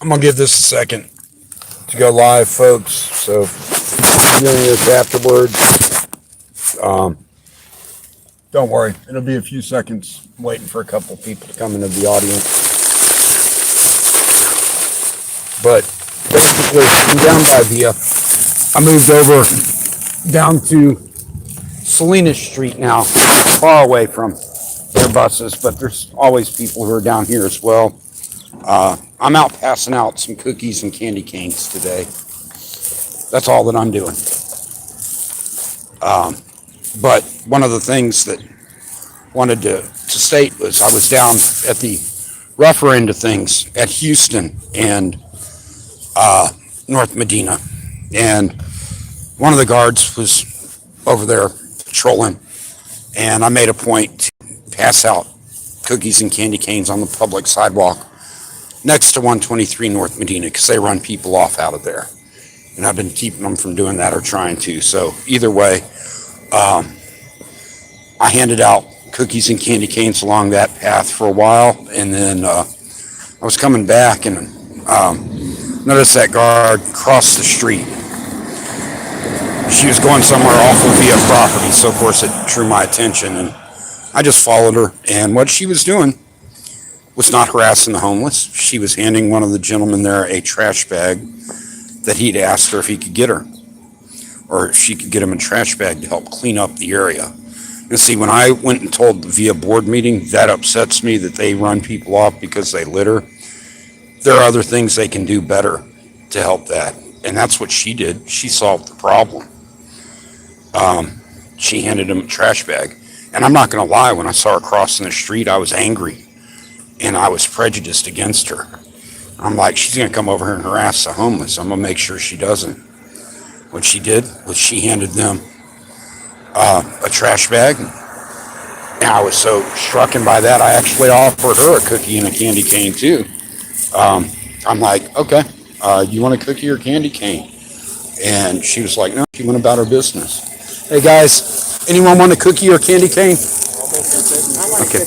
I'm gonna give this a second to go live, folks. So if you're doing this afterwards, don't worry. It'll be a few seconds. I'm waiting for a couple people to come into the audience. But basically, I'm down by Via. I moved over down to Salinas Street now, far away from their buses, but there's always people who are down here as well. I'm out passing out some cookies and candy canes today. That's all that I'm doing. But one of the things that I wanted to state was I was down at the rougher end of things at Houston and North Medina, and one of the guards was over there patrolling, and I made a point to pass out cookies and candy canes on the public sidewalk next to 123 North Medina because they run people off out of there, and I've been keeping them from doing that or trying to. So either way, I handed out cookies and candy canes along that path for a while, and then I was coming back and noticed that guard cross the street. She was going somewhere off of Via property, so of course it drew my attention, and I just followed her. And what she was doing was not harassing the homeless. She was handing one of the gentlemen there a trash bag that he'd asked her if he could get her, or if she could get him a trash bag to help clean up the area. And see, when I went and told the Via board meeting, that upsets me that they run people off because they litter. There are other things they can do better to help that. And that's what she did. She solved the problem. She handed him a trash bag. And I'm not going to lie, when I saw her crossing the street, I was angry. And I was prejudiced against her. I'm like, she's going to come over here and harass the homeless. I'm going to make sure she doesn't. What she did was she handed them a trash bag. And I was so struck by that, I actually offered her a cookie and a candy cane too. I'm like, okay, you want a cookie or candy cane? And she was like, no, she went about her business. Hey guys, anyone want a cookie or candy cane? Okay.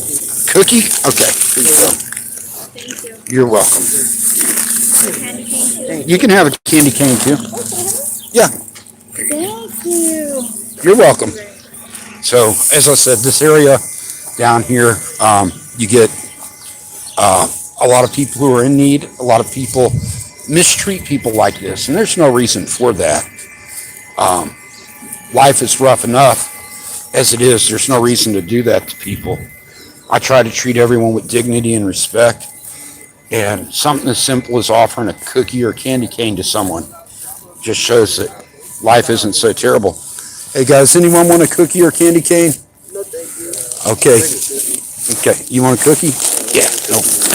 Cookie? Okay, here you go. Thank you. You're welcome. Candy cane too? You can have a candy cane too. Yeah. Thank you. You're welcome. So, as I said, this area down here, you get a lot of people who are in need. A lot of people mistreat people like this, and there's no reason for that. Life is rough enough as it is. There's no reason to do that to people. I try to treat everyone with dignity and respect, and something as simple as offering a cookie or candy cane to someone just shows that life isn't so terrible. Hey guys, anyone want a cookie or candy cane? No, thank you. Okay. Okay, you want a cookie? Yeah,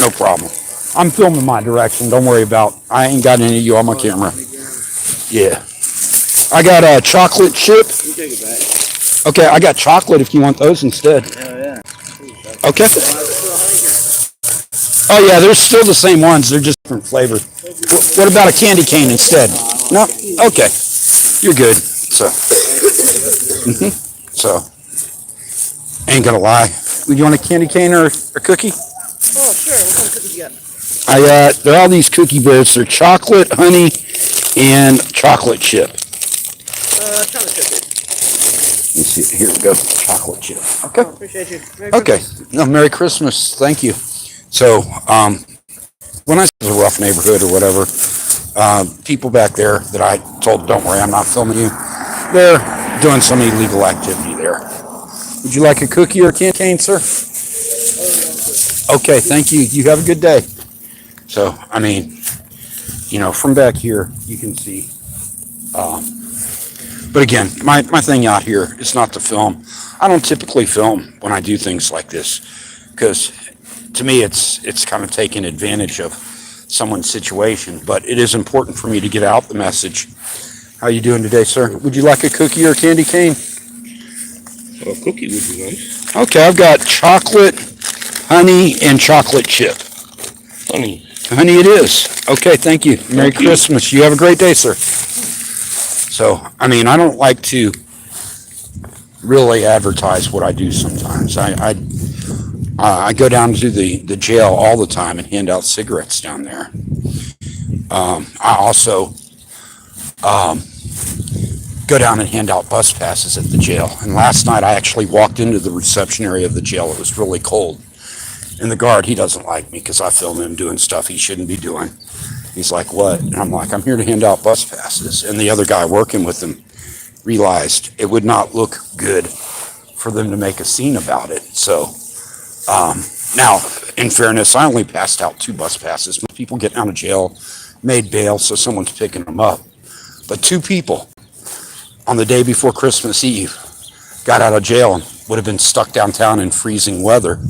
no problem. I'm filming my direction. Don't worry about. I ain't got any of you on my camera. Yeah. I got a chocolate chip. You take it back. Okay, I got chocolate if you want those instead. Oh, yeah. Okay. Oh yeah, they're still the same ones. They're just different flavors. What about a candy cane instead? No? Okay. You're good. So. So. Ain't gonna lie. Would you want a candy cane or a cookie? Oh, sure. What kind of cookies you got? They're all these cookie bits. They're chocolate, honey, and chocolate chip. Chocolate chip. Let me see. Here we go. Chocolate chip. Okay. Oh, appreciate you. Merry Okay. Christmas. No, Merry Christmas. Thank you. So, when I was in a rough neighborhood or whatever, people back there that I told, don't worry, I'm not filming you, they're doing some illegal activity there. Would you like a cookie or a candy cane, sir? Okay, thank you. You have a good day. So, I mean, you know, from back here, you can see. But again, my thing out here is not to film. I don't typically film when I do things like this because to me, it's kind of taking advantage of someone's situation. But it is important for me to get out the message. How you doing today, sir? Would you like a cookie or a candy cane? A cookie would be nice. Okay, I've got chocolate, honey, and chocolate chip. Honey. Honey it is. Okay, thank you. Merry Christmas. You have a great day, sir. So, I mean, I don't like to really advertise what I do sometimes. I go down to the jail all the time and hand out cigarettes down there. I also go down and hand out bus passes at the jail. And last night I actually walked into the reception area of the jail. It was really cold. And the guard, he doesn't like me because I film him doing stuff he shouldn't be doing. He's like, what? And I'm like, I'm here to hand out bus passes. And the other guy working with him realized it would not look good for them to make a scene about it. So now, in fairness, I only passed out 2 bus passes. Most people getting out of jail made bail, so someone's picking them up. But 2 people on the day before Christmas Eve got out of jail and would have been stuck downtown in freezing weather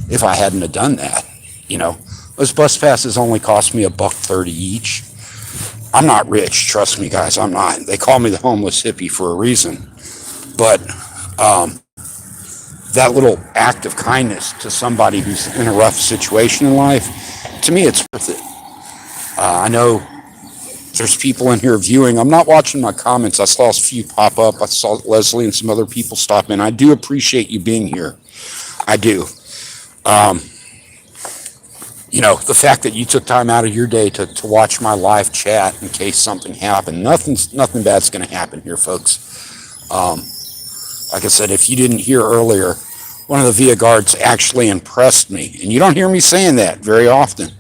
if I hadn't have done that. You know, those bus passes only cost me $1.30 each. I'm not rich, trust me, guys, I'm not. They call me the homeless hippie for a reason. But that little act of kindness to somebody who's in a rough situation in life, to me, it's worth it. I know there's people in here viewing. I'm not watching my comments. I saw a few pop up. I saw Leslie and some other people stop in. I do appreciate you being here. I do. You know, the fact that you took time out of your day to watch my live chat in case something happened. Nothing bad's going to happen here, folks. Like I said, if you didn't hear earlier, one of the VIA guards actually impressed me. And you don't hear me saying that very often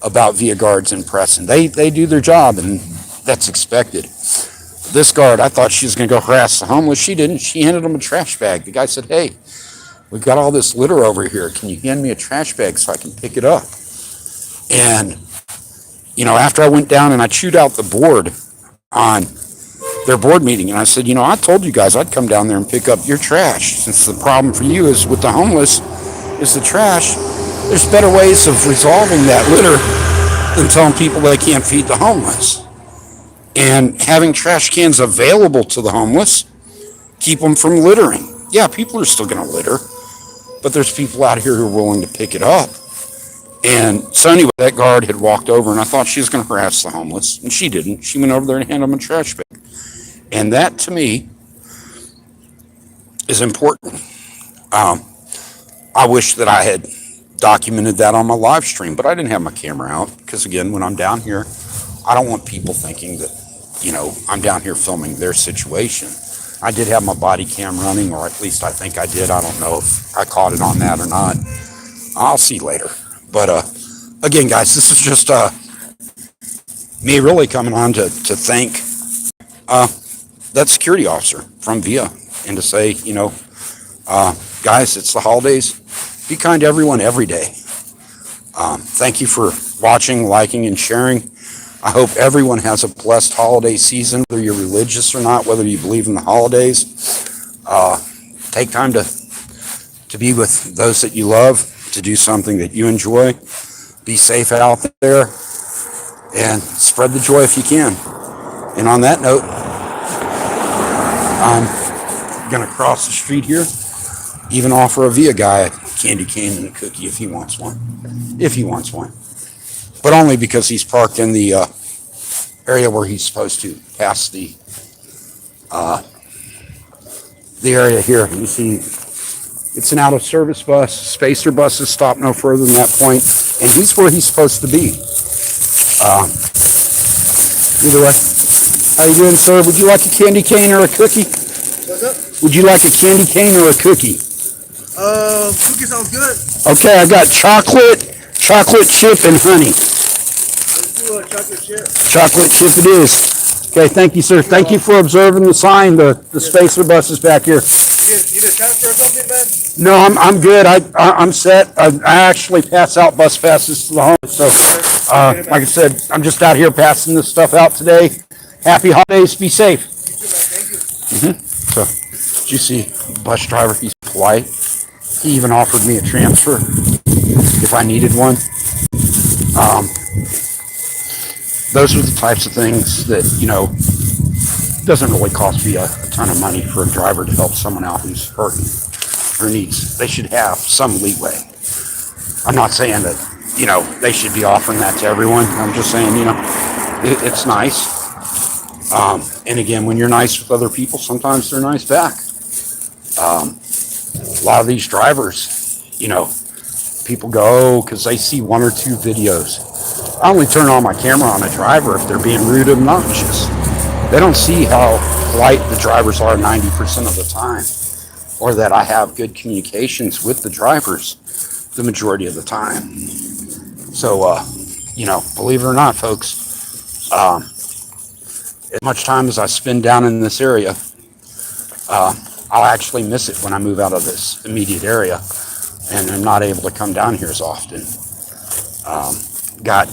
about VIA guards impressing. They do their job, and that's expected. This guard, I thought she was going to go harass the homeless. She didn't. She handed him a trash bag. The guy said, hey, we've got all this litter over here. Can you hand me a trash bag so I can pick it up? And, you know, after I went down and I chewed out the board on their board meeting, and I said, you know, I told you guys I'd come down there and pick up your trash. Since the problem for you is with the homeless is the trash, there's better ways of resolving that litter than telling people they can't feed the homeless. And having trash cans available to the homeless keep them from littering. Yeah, people are still going to litter, but there's people out here who are willing to pick it up. And so anyway, that guard had walked over, and I thought she was going to harass the homeless, and she didn't. She went over there and handed them a trash bag. And that, to me, is important. I wish that I had documented that on my live stream, but I didn't have my camera out because, again, when I'm down here, I don't want people thinking that, you know, I'm down here filming their situation. I did have my body cam running, or at least I think I did. I don't know if I caught it on that or not. I'll see later. But again, guys, this is just me really coming on to thank that security officer from VIA and to say, you know, guys, it's the holidays. Be kind to everyone every day. Thank you for watching, liking, and sharing. I hope everyone has a blessed holiday season, whether you're religious or not, whether you believe in the holidays. Take time to be with those that you love, to do something that you enjoy. Be safe out there and spread the joy if you can. And on that note, I'm going to cross the street here, even offer a VIA guy a candy cane and a cookie if he wants one. If he wants one. But only because he's parked in the area where he's supposed to pass the area here. You see, it's an out-of-service bus. Spacer buses stop no further than that point, and he's where he's supposed to be. Either way, how you doing, sir? Would you like a candy cane or a cookie? What's up? Would you like a candy cane or a cookie? Cookie sounds good. Okay, I got chocolate chip, and honey. Let's do a chocolate chip. Chocolate chip it is. Okay, thank you, sir. Thank you for observing the sign. The spacer bus is back here. You need a transfer or something, man? No, I'm good. I'm set. I actually pass out bus passes to the home. So, like I said, I'm just out here passing this stuff out today. Happy holidays. Be safe. You too, man. Thank you. So, did you see bus driver? He's polite. He even offered me a transfer if I needed one. Those are the types of things that, you know, doesn't really cost me a ton of money for a driver to help someone out who's hurting or needs. They should have some leeway. I'm not saying that, you know, they should be offering that to everyone. I'm just saying, you know, it's nice. And again, when you're nice with other people, sometimes they're nice back. A lot of these drivers, you know, people go, because they see 1 or 2 videos I only turn on my camera on a driver if they're being rude and obnoxious. They don't see how polite the drivers are 90% of the time, or that I have good communications with the drivers the majority of the time. So, believe it or not, folks, as much time as I spend down in this area, I'll actually miss it when I move out of this immediate area and I'm not able to come down here as often. Got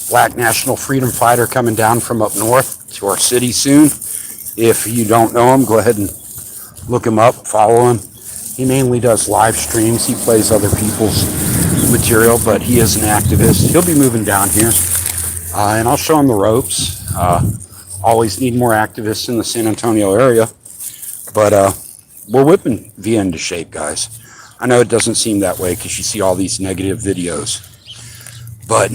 Black National Freedom Fighter coming down from up north to our city soon. If you don't know him, go ahead and look him up, follow him. He mainly does live streams. He plays other people's material, but he is an activist. He'll be moving down here, and I'll show him the ropes. Always need more activists in the San Antonio area, but we're whipping VIA into shape, guys. I know it doesn't seem that way because you see all these negative videos, but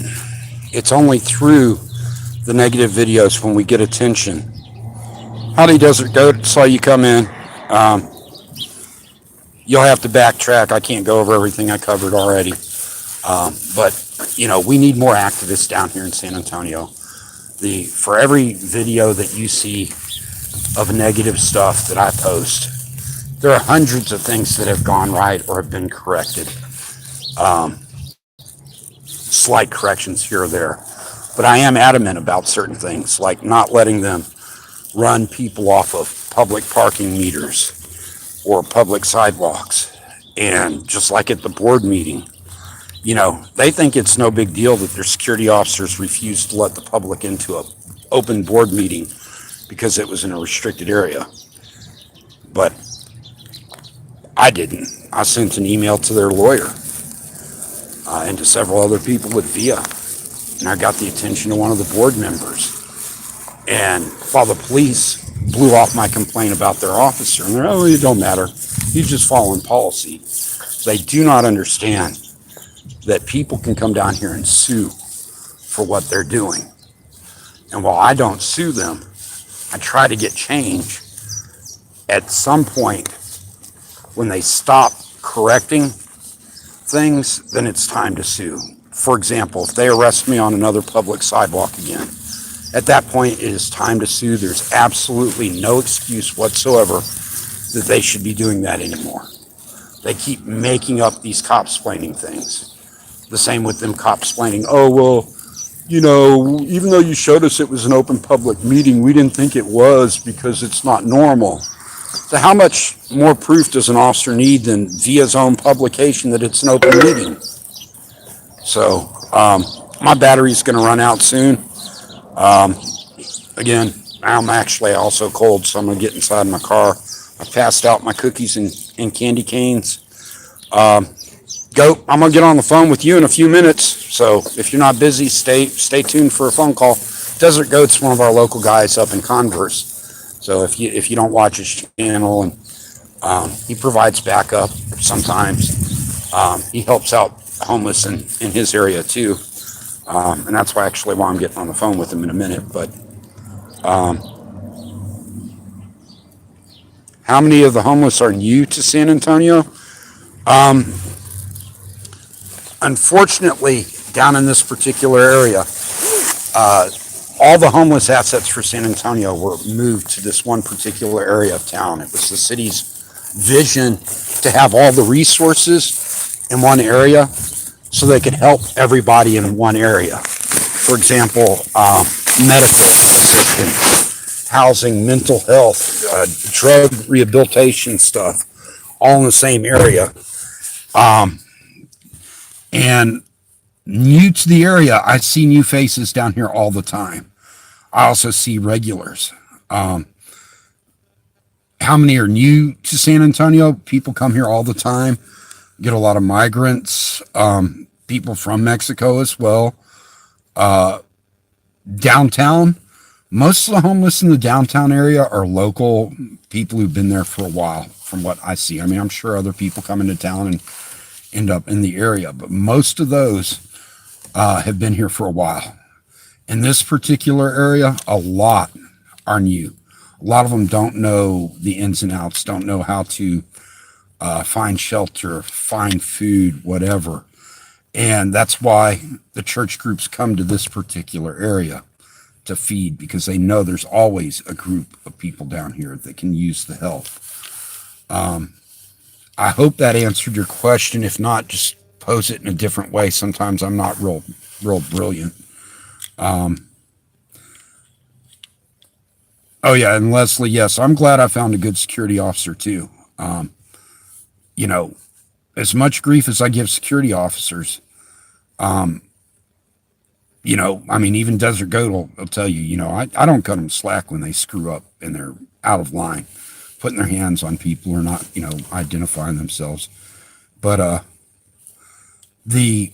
it's only through the negative videos when we get attention. Howdy, Desert Goat. Saw you come in. You'll have to backtrack. I can't go over everything I covered already. But, we need more activists down here in San Antonio. For every video that you see of negative stuff that I post, there are hundreds of things that have gone right or have been corrected. Slight corrections here or there. But I am adamant about certain things, like not letting them run people off of public parking meters or public sidewalks. And just like at the board meeting, they think it's no big deal that their security officers refused to let the public into an open board meeting because it was in a restricted area. But I didn't. I sent an email to their lawyer and to several other people with VIA. And I got the attention of one of the board members. And while the police blew off my complaint about their officer, and they're, it don't matter. He's just following policy. They do not understand that people can come down here and sue for what they're doing. And while I don't sue them, I try to get change. At some point, when they stop correcting things, then it's time to sue. For example, if they arrest me on another public sidewalk again, at that point, it is time to sue. There's absolutely no excuse whatsoever that they should be doing that anymore. They keep making up these cop-splaining things. The same with them cop-splaining, even though you showed us it was an open public meeting, we didn't think it was because it's not normal. So how much more proof does an officer need than VIA's own publication that it's an open meeting? So my battery's going to run out soon. Again, I'm actually also cold, so I'm going to get inside my car. I passed out my cookies and candy canes. Goat, I'm going to get on the phone with you in a few minutes. So if you're not busy, stay tuned for a phone call. Desert Goat's one of our local guys up in Converse. So if you don't watch his channel, and he provides backup sometimes. He helps out homeless in his area too. And that's why I'm getting on the phone with him in a minute. But how many of the homeless are new to San Antonio? Unfortunately, down in this particular area, all the homeless assets for San Antonio were moved to this one particular area of town. It was the city's vision to have all the resources in one area so they could help everybody in one area. For example, medical assistance, housing, mental health, drug rehabilitation stuff, all in the same area. And new to the area, I see new faces down here all the time. I also see regulars. How many are new to San Antonio? People come here all the time. Get a lot of migrants, people from Mexico as well. Downtown, most of the homeless in the downtown area are local people who've been there for a while, from what I see. I mean, I'm sure other people come into town and end up in the area, but most of those have been here for a while. In this particular area, a lot are new. A lot of them don't know the ins and outs, don't know how to find shelter, find food, whatever. And that's why the church groups come to this particular area to feed, because they know there's always a group of people down here that can use the help. I hope that answered your question. If not, just pose it in a different way. Sometimes I'm not real brilliant. Oh yeah, and Leslie, yes, I'm glad I found a good security officer too. You know, as much grief as I give security officers, you know, I mean, even Desert Goat will tell you, you know, I don't cut them slack when they screw up and they're out of line, putting their hands on people or not, you know, identifying themselves. But the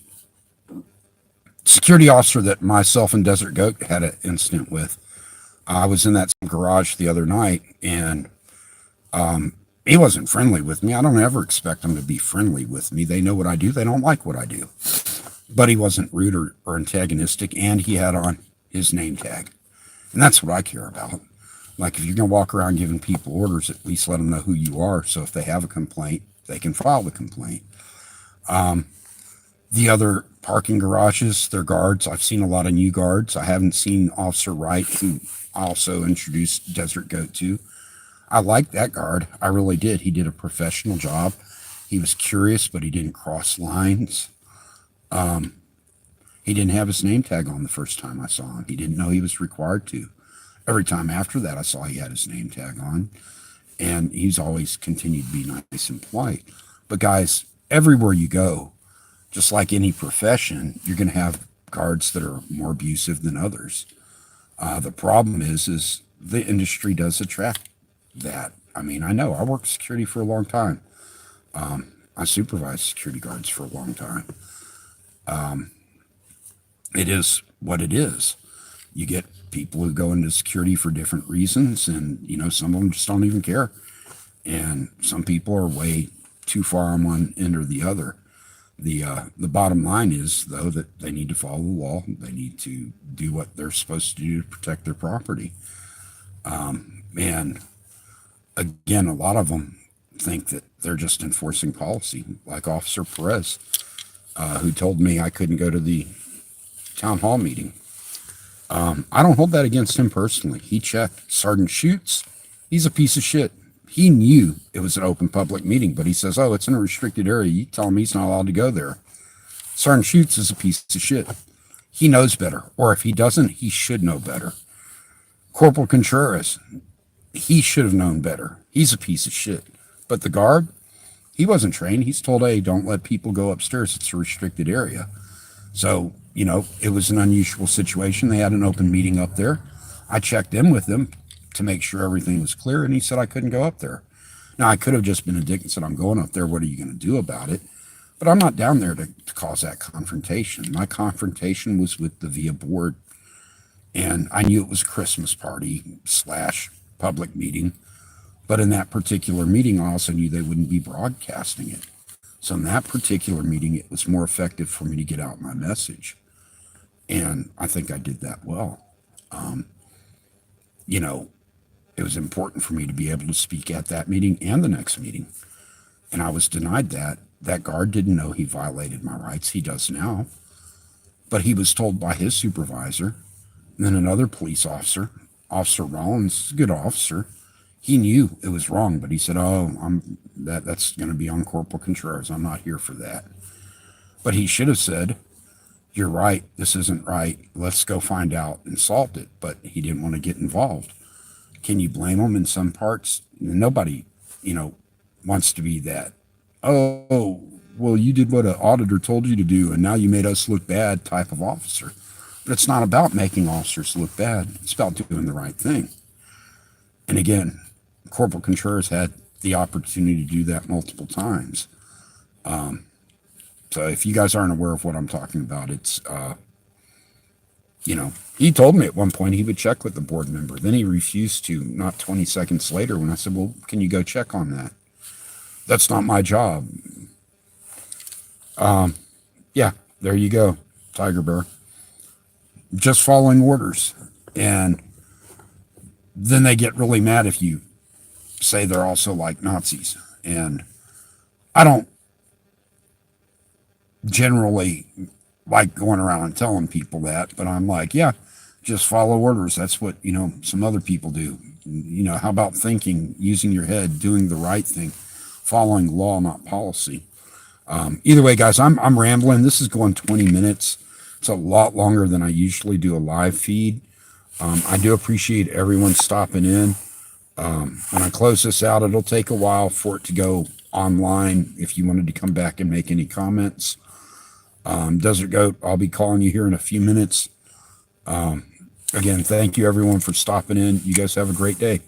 security officer that myself and Desert Goat had an incident with, I was in that garage the other night, and he wasn't friendly with me. I don't ever expect them to be friendly with me. They know what I do. They don't like what I do. But he wasn't rude or antagonistic, and he had on his name tag. And that's what I care about. Like, if you're going to walk around giving people orders, at least let them know who you are. So if they have a complaint, they can file the complaint. The other parking garages, they're guards. I've seen a lot of new guards. I haven't seen Officer Wright, who I also introduced Desert Goat to. I liked that guard. I really did. He did a professional job. He was curious, but he didn't cross lines. He didn't have his name tag on the first time I saw him. He didn't know he was required to. Every time after that, I saw he had his name tag on. And he's always continued to be nice and polite. But guys, everywhere you go, just like any profession, you're going to have guards that are more abusive than others. The problem is the industry does attract that. I mean, I know. I worked security for a long time. I supervised security guards for a long time. It is what it is. You get people who go into security for different reasons, and, you know, some of them just don't even care. And some people are way too far on one end or the other. The bottom line is, though, that they need to follow the law. They need to do what they're supposed to do to protect their property. And again, a lot of them think that they're just enforcing policy, like Officer Perez, who told me I couldn't go to the town hall meeting. I don't hold that against him personally. He checked. Sergeant Schutz, he's a piece of shit. He knew it was an open public meeting, but he says, oh, it's in a restricted area. You tell him he's not allowed to go there. Sergeant Schutz is a piece of shit. He knows better. Or if he doesn't, he should know better. Corporal Contreras, he should have known better. He's a piece of shit. But the guard, he wasn't trained. He's told, hey, don't let people go upstairs. It's a restricted area. So, you know, it was an unusual situation. They had an open meeting up there. I checked in with him to make sure everything was clear, and he said I couldn't go up there. Now, I could have just been a dick and said, I'm going up there. What are you going to do about it? But I'm not down there to cause that confrontation. My confrontation was with the VIA board, and I knew it was a Christmas party / public meeting. But in that particular meeting, I also knew they wouldn't be broadcasting it. So in that particular meeting, it was more effective for me to get out my message. And I think I did that well. You know, it was important for me to be able to speak at that meeting and the next meeting. And I was denied that. That guard didn't know he violated my rights. He does now. But he was told by his supervisor. And then another police officer, Officer Rollins, a good officer, he knew it was wrong, but he said, oh, that's going to be on Corporal Contreras. I'm not here for that. But he should have said, you're right, this isn't right. Let's go find out and solve it. But he didn't want to get involved. Can you blame him in some parts? Nobody, you know, wants to be that. Oh, well, you did what an auditor told you to do, and now you made us look bad type of officer. But it's not about making officers look bad. It's about doing the right thing. And again, Corporal Contreras had the opportunity to do that multiple times. So if you guys aren't aware of what I'm talking about, it's, you know, he told me at one point he would check with the board member. Then he refused to, not 20 seconds later, when I said, well, can you go check on that? That's not my job. Yeah, there you go, Tiger Bear. Just following orders. And then they get really mad if you say they're also like Nazis. And I don't generally like going around and telling people that, but I'm like, yeah, just follow orders. That's what, some other people do. How about thinking, using your head, doing the right thing, following law, not policy. Either way, guys, I'm rambling. This is going 20 minutes. It's a lot longer than I usually do a live feed. I do appreciate everyone stopping in. When I close this out, it'll take a while for it to go online if you wanted to come back and make any comments. Desert Goat, I'll be calling you here in a few minutes. Again, thank you everyone for stopping in. You guys have a great day.